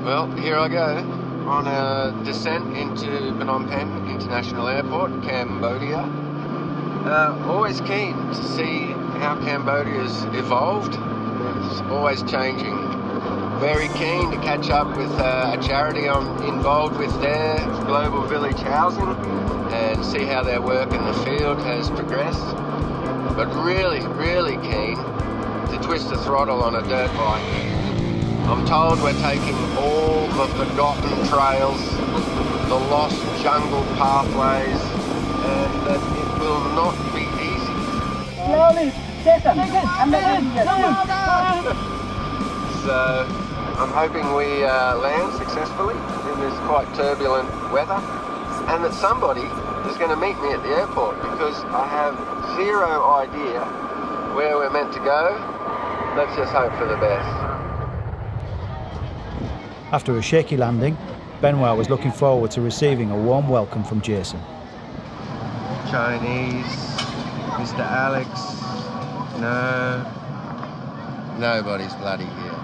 Well, here I go on a descent into Phnom Penh International Airport, Cambodia. Always keen to see how Cambodia's evolved. It's always changing. Very keen to catch up with a charity I'm involved with there, Global Village Housing, and see how their work in the field has progressed. But really, really keen to twist the throttle on a dirt bike. I'm told we're taking all the forgotten trails, the lost jungle pathways, and that it will not be easy. Slowly, Jason. So I'm hoping we land successfully in this quite turbulent weather, and that somebody is going to meet me at the airport, because I have zero idea where we're meant to go. Let's just hope for the best. After a shaky landing, Benwah was looking forward to receiving a warm welcome from Jason. Chinese, Mr. Alex, no, nobody's bloody here.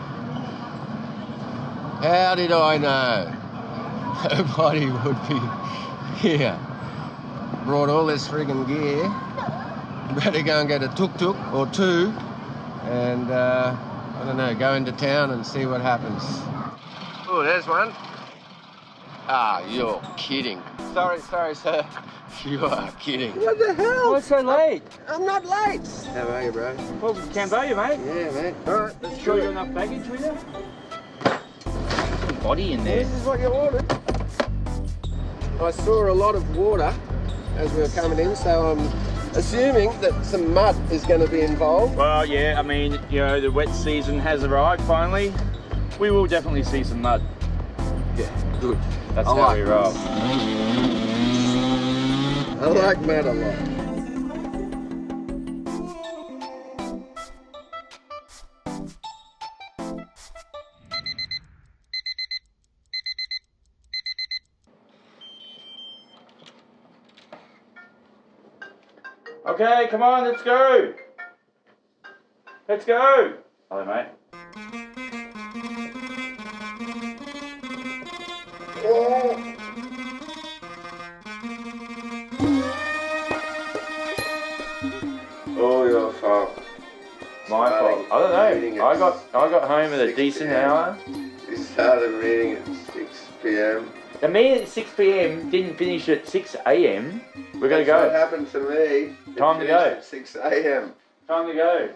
How did I know nobody would be here? Brought all this friggin' gear, better go and get a tuk-tuk or two, and I don't know, go into town and see what happens. Oh, there's one. Ah, you're kidding. Sorry, sir. You are kidding. What the hell? What's so late? I'm not late. How are you, bro? Well, Cambodia, mate. Yeah, mate. All right, let's Sure do you it. got enough baggage with you? Body in there. This is what you ordered. I saw a lot of water as we were coming in, so I'm assuming that some mud is going to be involved. Well, yeah, I mean, you know, the wet season has arrived finally. We will definitely see some mud. Yeah, good. That's I how like we roll. I like mud a lot. Okay, come on, let's go. Let's go. Hello, mate. Oh, your fault. My fault. I don't know. I got home at a decent hour. You started meeting at 6 p.m. The meeting at 6 p.m. didn't finish at 6 a.m. We're going to That's go. what happened to me. It Time to finished go. At 6 a.m. Time to go.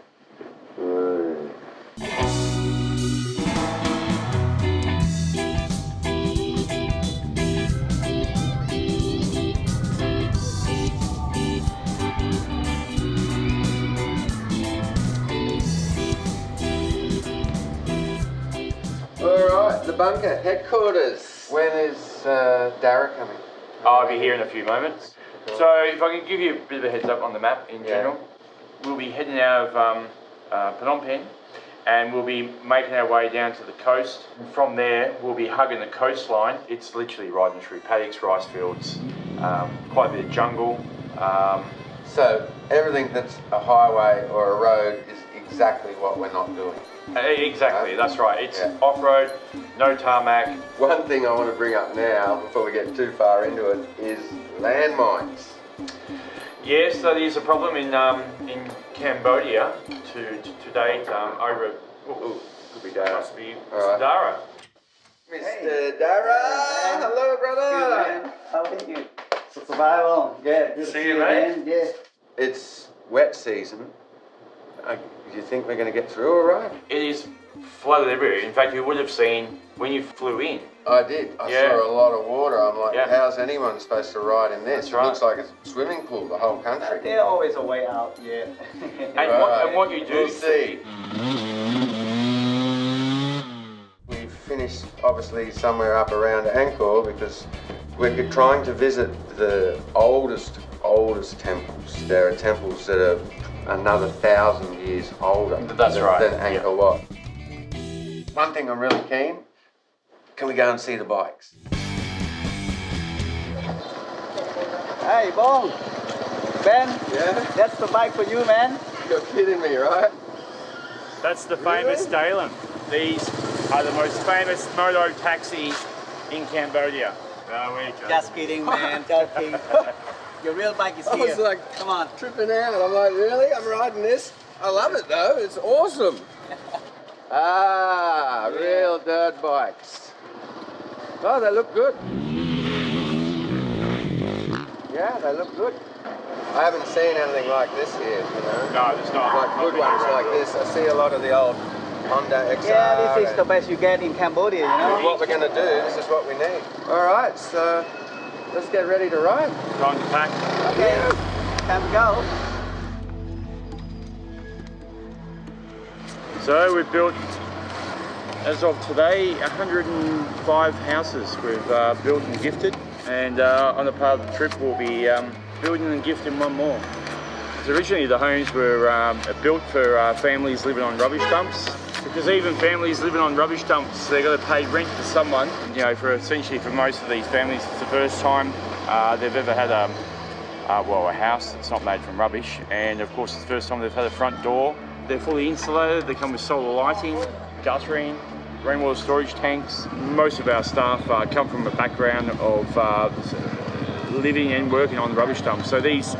Alright, the bunker, headquarters. When is Dara coming? I'll be here in a few moments. So if I can give you a bit of a heads up on the map in general, we'll be heading out of Phnom Penh, and we'll be making our way down to the coast. And from there, we'll be hugging the coastline. It's literally riding through paddocks, rice fields, quite a bit of jungle. So everything that's a highway or a road is exactly what we're not doing. Exactly, that's right. It's off-road, no tarmac. One thing I want to bring up now, before we get too far into it, is landmines. Yes, that is a problem in Cambodia to date. Over, could be Dara. Must be Mr. Dara. Mr. Dara, hello, brother. Good, man. How are you? Survival. Yeah, good to See you, mate. Yeah. It's wet season. Do you think we're going to get through all right? It is flooded everywhere. In fact, you would have seen when you flew in. I did. I saw a lot of water. I'm like, how's anyone supposed to ride in this? That's right. It looks like a swimming pool, the whole country. There's always a way out, yeah. And what you do we'll see. We finished, obviously, somewhere up around Angkor, because we're trying to visit the oldest temples. There are temples that are another 1,000 years older than Angkor Wat. One thing I'm really keen, can we go and see the bikes? Hey, Bong. Ben, Yeah? that's the bike for you, man. You're kidding me, right? That's the famous Dalen. These the most famous moto taxi in Cambodia. Just kidding, man. Joking. Your real bike is I here. was like, Come on. tripping out. I'm like, really? I'm riding this? I love it though. It's awesome. Real dirt bikes. Oh, they look good. Yeah, they look good. I haven't seen anything like this here, you know. No, there's not. Like good ones like this. I see a lot of the old Honda XR. Yeah, this is the best you get in Cambodia, you know. This is what we're going to do. This is what we need. All right, so let's get ready to ride. Time to pack. Okay, time to go. So we've built, as of today, 105 houses we've built and gifted, and on the part of the trip we'll be building and gifting one more. So originally the homes were built for families living on rubbish dumps, because even families living on rubbish dumps, they've got to pay rent to someone. You know, essentially for most of these families, it's the first time they've ever had a house that's not made from rubbish, and of course it's the first time they've had a front door. They're fully insulated, they come with solar lighting, guttering, rainwater storage tanks. Most of our staff come from a background of living and working on rubbish dumps. So these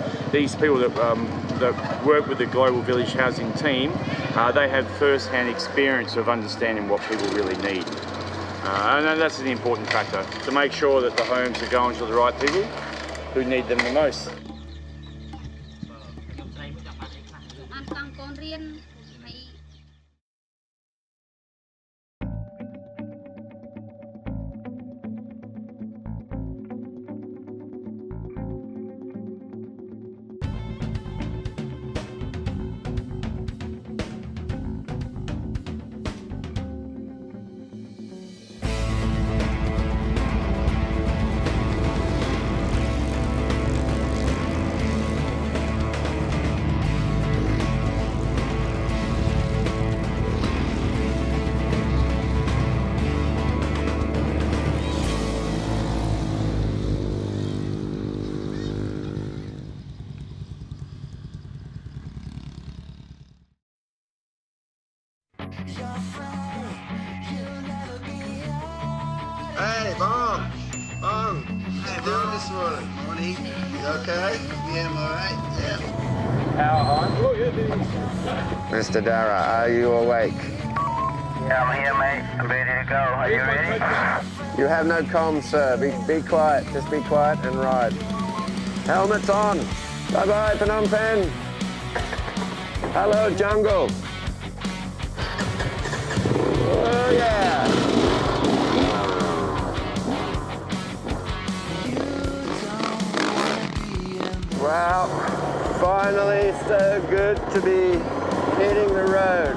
people that work with the Global Village Housing team, they have first-hand experience of understanding what people really need. And that's an important factor, to make sure that the homes are going to the right people who need them the most. Hey, Bong! Bong! How you doing this morning? Morning. You okay? Yeah, I'm alright. Yeah. How high? Mr. Dara, are you awake? Yeah, I'm here, mate. I'm ready to go. Are you ready? You have no comms, sir. Be quiet. Just be quiet and ride. Helmets on. Bye-bye, Phnom Penh. Hello, jungle. Oh, yeah. Wow, finally so good to be hitting the road.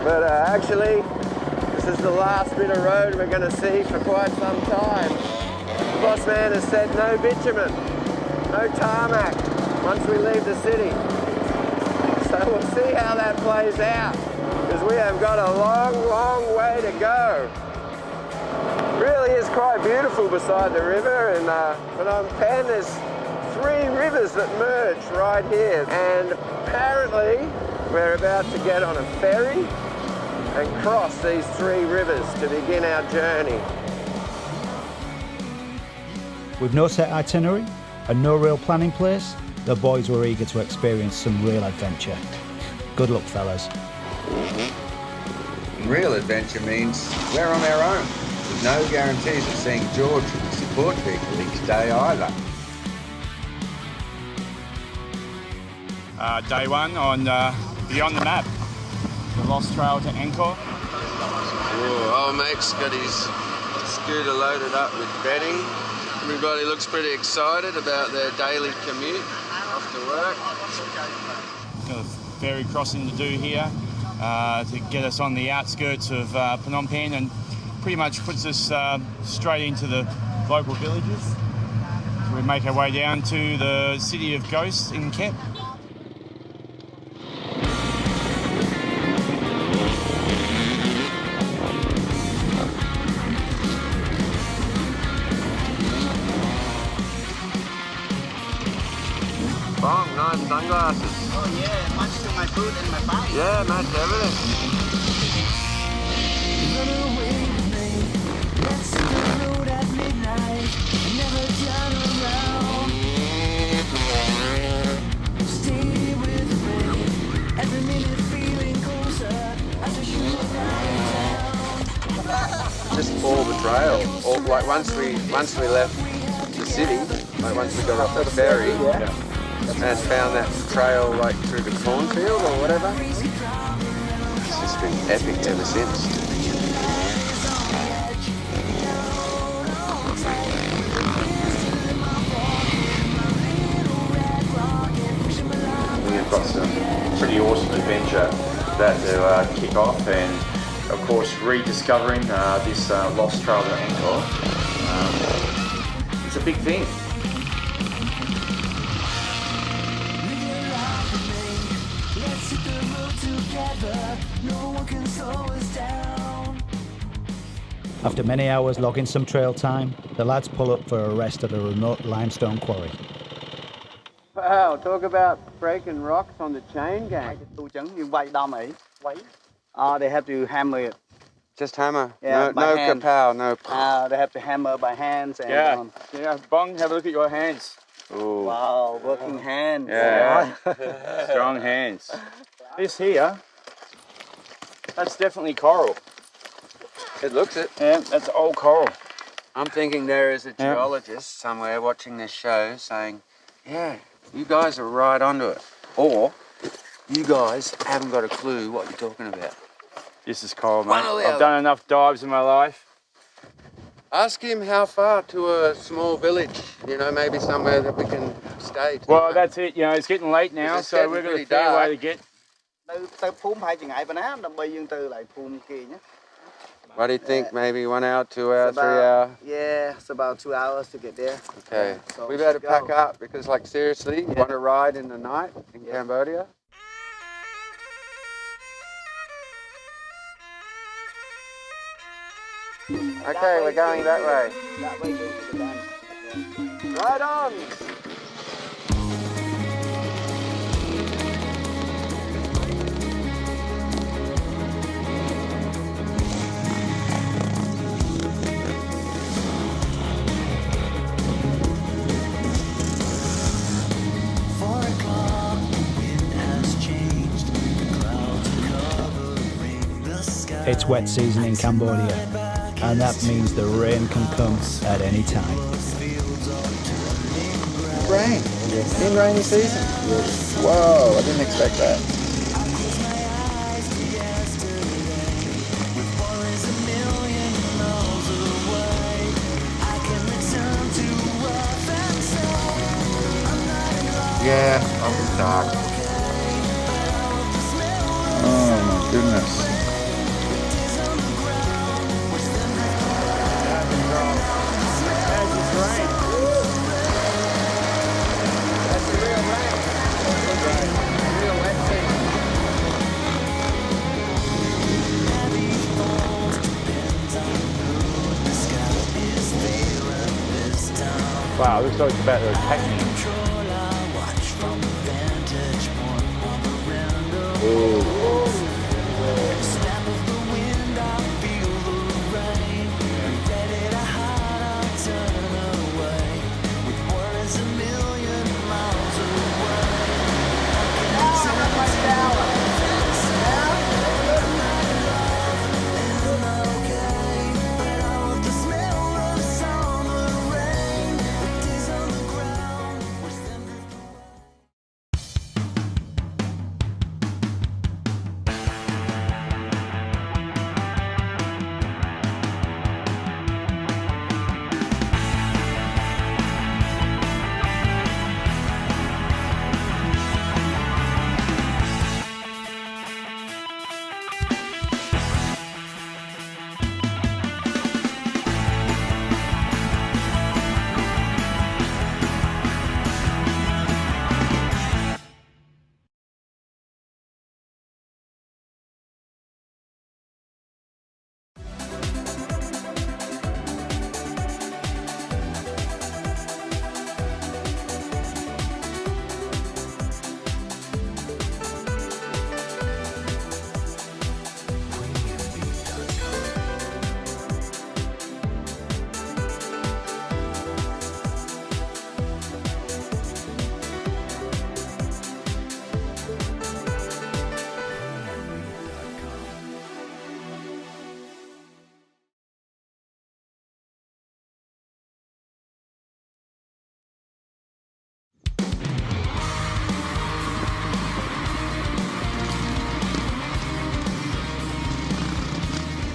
But actually, this is the last bit of road we're going to see for quite some time. Boss man has said no bitumen, no tarmac once we leave the city. So we'll see how that plays out, because we have got a long, long way to go. Really is quite beautiful beside the river, and Phnom Penh is 3 rivers that merge right here, and apparently we're about to get on a ferry and cross these 3 rivers to begin our journey. With no set itinerary and no real plan in place, the boys were eager to experience some real adventure. Good luck, fellas. Real adventure means we're on our own, with no guarantees of seeing George and the support vehicle each day either. Day 1 on Beyond the Map, the Lost Trail to Angkor. Old mate's got his scooter loaded up with bedding. Everybody looks pretty excited about their daily commute off to work. Got a ferry crossing to do here to get us on the outskirts of Phnom Penh, and pretty much puts us straight into the local villages. So we make our way down to the city of Ghosts in Kep. Bong, nice sunglasses. Oh yeah, match to my boot and my bike. Yeah, match everything. trail. Or like once we left the city, like once we got off the ferry and found that trail like through the cornfield or whatever. It's just been epic ever since. We've got some pretty awesome adventure that to kick off, and of course rediscovering this lost trail to Angkor. It's a big thing. After many hours logging some trail time, the lads pull up for a rest at a remote limestone quarry. Wow, talk about breaking rocks on the chain gang. They have to hammer it. Just hammer. Yeah, no by hand. kapow, no. They have to hammer by hands. And, Yeah, Bong, have a look at your hands. Ooh. Wow, working hands. Yeah, strong hands. This here, that's definitely coral. It looks it. Yeah, that's old coral. I'm thinking there is a geologist somewhere watching this show saying, yeah, you guys are right onto it. Or you guys haven't got a clue what you're talking about. This is coral, mate. One or the I've other. done enough dives in my life. Ask him how far to a small village, you know, maybe somewhere that we can stay. Well, that's it. You know, it's getting late now, It's so getting we're going to pretty figure a way dark. to get. Tới phúm hai chừng ngày bữa đâm dương từ lại phúm kia nhé. What do you think? Maybe 1 hour, 2 hours, It's 3 about- hours? Yeah, it's about 2 hours to get there. Okay. So We better go. pack up because, like, seriously, you want to ride in the night in Cambodia? Okay, we're going that way. That way goes to the dam. Right on! It's wet season in Cambodia, and that means the rain can come at any time. Rain. In rainy season. Whoa, I didn't expect that. Yeah, I'm dark. Oh my goodness. Wow, it looks like it's about to attack me.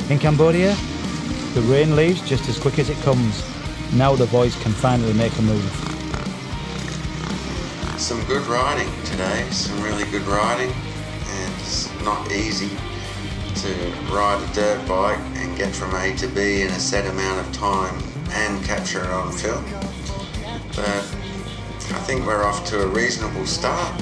In Cambodia, the rain leaves just as quick as it comes. Now the boys can finally make a move. Some good riding today, some really good riding, and it's not easy to ride a dirt bike and get from A to B in a set amount of time and capture it on film. But I think we're off to a reasonable start.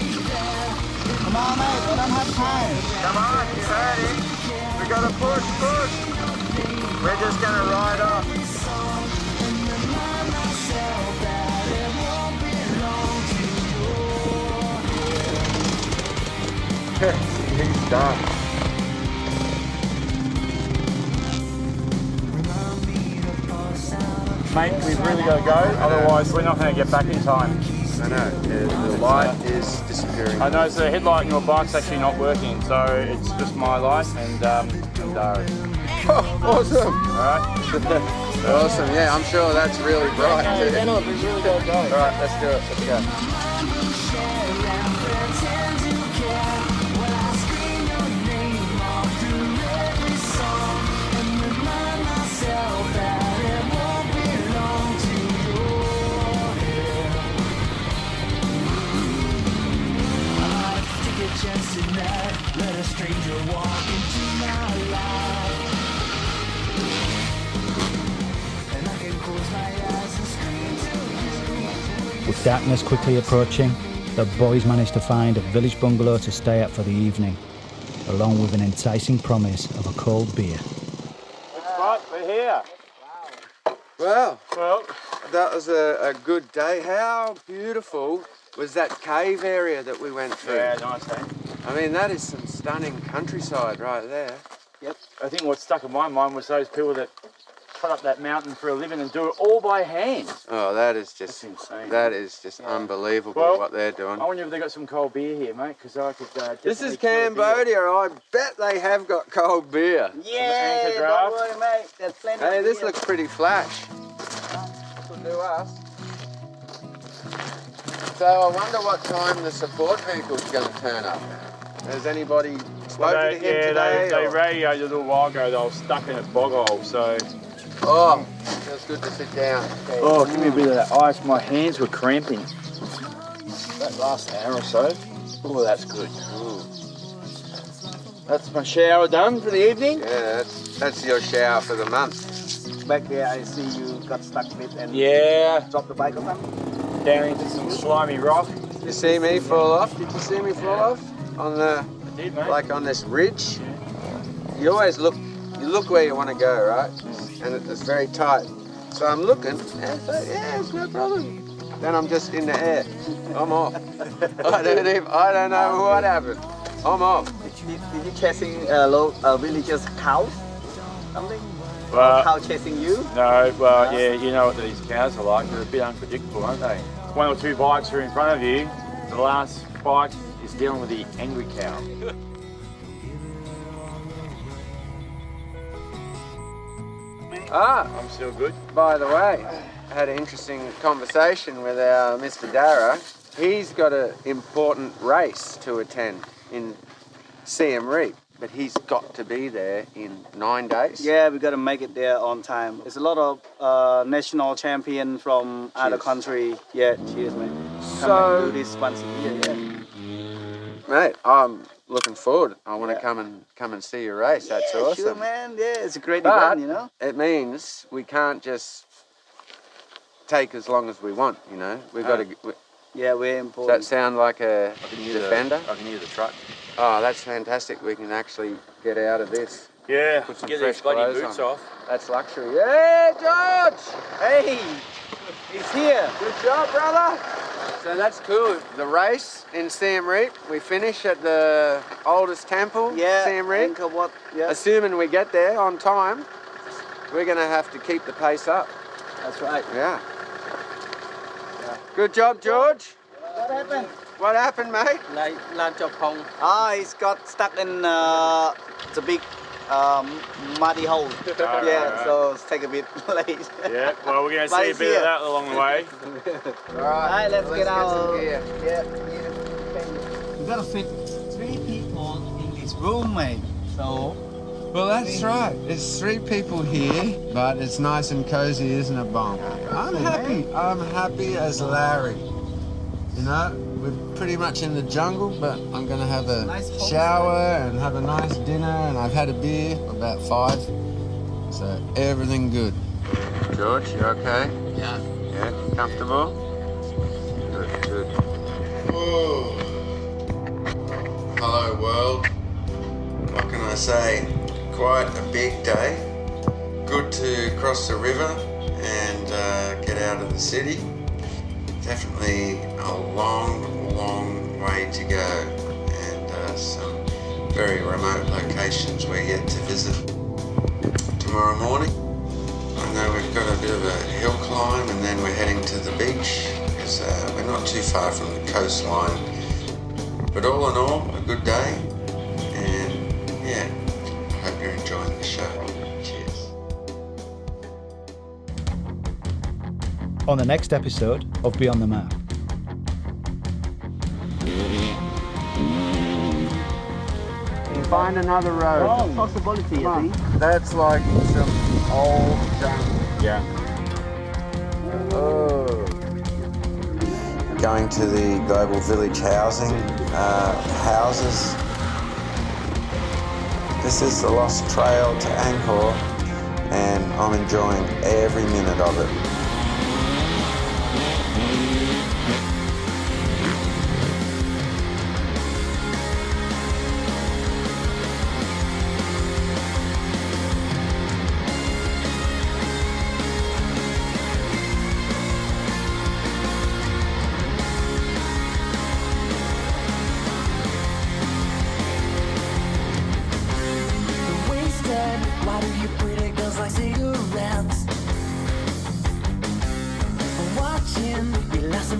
Come on, mate, we don't have time. Come on, you heard it. We gotta push. We're just gonna ride off. He's done. Mate, we've really got to go, otherwise we're not going to get back in time. I know, the light is disappearing. I know, so the headlight in your bike's actually not working, so it's just my light and Dara's. Oh, awesome! Alright? Awesome, yeah, I'm sure that's really bright too. Yeah, no, we've really got to go. Alright, let's do it, let's go. Let a stranger walk into my life, and I can close my eyes and scream to you. With darkness quickly approaching, the boys managed to find a village bungalow to stay at for the evening, along with an enticing promise of a cold beer. Right, we're here. Well, Well, that was a good day. How beautiful was that cave area that we went through? yeah, nice, eh? I mean, that is some stunning countryside right there. Yep. I think what stuck in my mind was those people that cut up that mountain for a living and do it all by hand. Oh, that is just That's insane. That is just unbelievable Well, what they're doing. I wonder if they got some cold beer here, mate, because I could. This is definitely kill a beer. Cambodia. I bet they have got cold beer. Yeah, Anchor don't draft. worry, mate. There's plenty Hey, of this beer. looks pretty flash. Could do us. So I wonder what time the support vehicle's going to turn up. Has anybody spoken to him today? They or- radioed a little while ago. They were stuck in a bog hole, so. Oh, feels good to sit down. Oh, give me a bit of that ice. My hands were cramping. That last hour or so. Oh, that's good. That's my shower done for the evening. Yeah, that's your shower for the month. Back there, I see you got stuck with and Yeah, dropped the bike or something. down into some slimy rock. Did you see me fall off? Did you see me fall off on the I did, mate. like on this ridge? You always look where you want to go, right? And it's very tight. So I'm looking, and it's like, yeah, it's no problem. Then I'm just in the air. I'm off. I don't know what happened. I'm off. Did you chasing villagers' cows? Something? Well, Cow chasing you? no, well, yeah, you know what these cows are like. They're a bit unpredictable, aren't they? One or two bikes are in front of you. The last bike is dealing with the angry cow. I'm still good. By the way, I had an interesting conversation with our Mr. Dara. He's got an important race to attend in Siem Reap, but he's got to be there in 9 days. Yeah, we got to make it there on time. There's a lot of national champion from other Cheers. country. Yeah, cheers, man. Come So- and do this once a year, yeah. Mate, I'm looking forward. I want to come and see your race. That's Yeah, awesome. sure, man. Yeah, it's a great But event, you know. it means we can't just take as long as we want, you know. We've got to. Yeah, we're Does important. that sound like a defender? I can hear the truck. Oh, that's fantastic. We can actually get out of this. Yeah, Put some get fresh these bloody clothes boots on. off. That's luxury. Hey, George! Hey, he's here. Good job, brother. So that's cool. The race in Siem Reap, we finish at the oldest temple, Yeah, Siem Reap. Angkor what? Yeah, Assuming we get there on time, we're going to have to keep the pace up. that's right. Yeah. Good job, George. What happened? What happened, mate? Ah, he's got stuck in the big muddy hole. Yeah, so it's take a bit late. Yeah, well, we're going to But see a it's bit here. of that along the way. Alright, let's get some our gear. yeah. We gotta fit 3 people in this room, mate. So Well, that's right. It's 3 people here, but it's nice and cozy, isn't it, Bon? I'm happy. I'm happy as Larry. You know, we're pretty much in the jungle, but I'm going to have a Nice home shower and have a nice dinner, and I've had a beer, about 5. So everything good. George, you okay? yeah. Yeah, comfortable? Good, good. Oh. Hello, world. What can I say? Quite a big day. Good to cross the river and get out of the city. Definitely a long, long way to go, and some very remote locations we're yet to visit. Tomorrow morning, I know we've got a bit of a hill climb, and then we're heading to the beach because we're not too far from the coastline. But all in all, a good day, and yeah, I hope you're enjoying the show. Cheers. On the next episode of Beyond the Map. Find another road. Oh, possibility, I think. That's like some old jungle. Yeah. Oh. Going to the global village housing houses. This is the lost trail to Angkor, and I'm enjoying every minute of it. Wasted. Why do you pretty girls like cigarettes? Watching your last